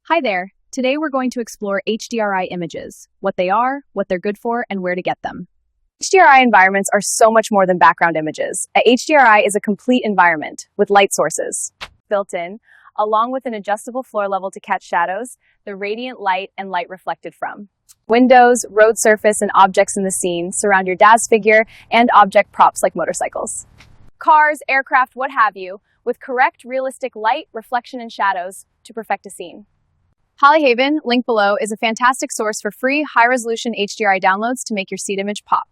Hi there. Today we're going to explore HDRI images, what they are, what they're good for, and where to get them. HDRI environments are so much more than background images. A HDRI is a complete environment with light sources built in, along with an adjustable floor level to catch shadows, the radiant light and light reflected from. Windows, road surface, and objects in the scene surround your DAZ figure and object props like motorcycles. Cars, aircraft, what have you, with correct, realistic light, reflection, and shadows to perfect a scene. Polyhaven, link below, is a fantastic source for free, high-resolution HDRI downloads to make your seat image pop.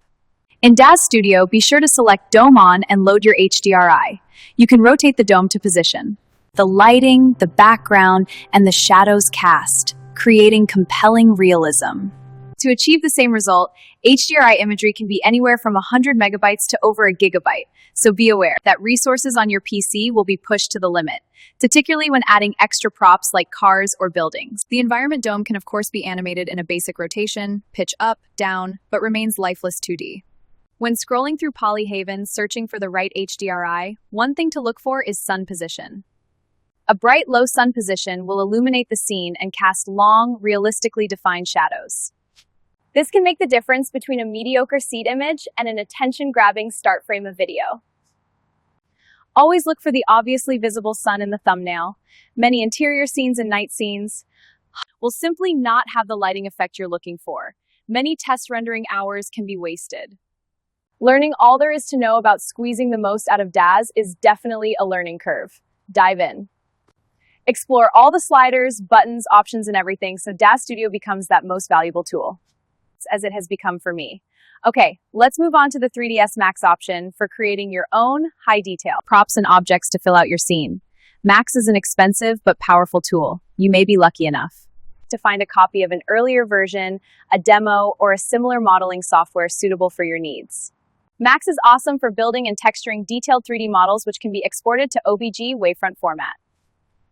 In DAZ Studio, be sure to select Dome On and load your HDRI. You can rotate the dome to position the lighting, the background, and the shadows cast, creating compelling realism. To achieve the same result, HDRI imagery can be anywhere from 100 megabytes to over a gigabyte, so be aware that resources on your PC will be pushed to the limit, particularly when adding extra props like cars or buildings. The environment dome can of course be animated in a basic rotation, pitch up, down, but remains lifeless 2D. When scrolling through Polyhaven searching for the right HDRI, one thing to look for is sun position. A bright low sun position will illuminate the scene and cast long, realistically defined shadows. This can make the difference between a mediocre seat image and an attention-grabbing start frame of video. Always look for the obviously visible sun in the thumbnail. Many interior scenes and night scenes will simply not have the lighting effect you're looking for. Many test rendering hours can be wasted. Learning all there is to know about squeezing the most out of DAZ is definitely a learning curve. Dive in. Explore all the sliders, buttons, options, and everything so DAZ Studio becomes that most valuable tool, as it has become for me. Okay, let's move on to the 3ds Max option for creating your own high-detail props and objects to fill out your scene. Max is an expensive but powerful tool. You may be lucky enough to find a copy of an earlier version, a demo, or a similar modeling software suitable for your needs. Max is awesome for building and texturing detailed 3D models which can be exported to OBJ wavefront format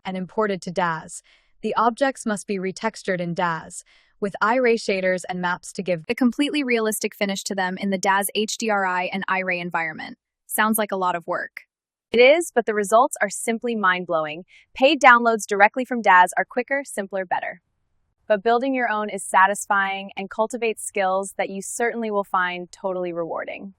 and imported to DAZ. The objects must be retextured in DAZ, with iRay shaders and maps to give a completely realistic finish to them in the DAZ HDRI and iRay environment. Sounds like a lot of work. It is, but the results are simply mind-blowing. Paid downloads directly from DAZ are quicker, simpler, better. But building your own is satisfying and cultivates skills that you certainly will find totally rewarding.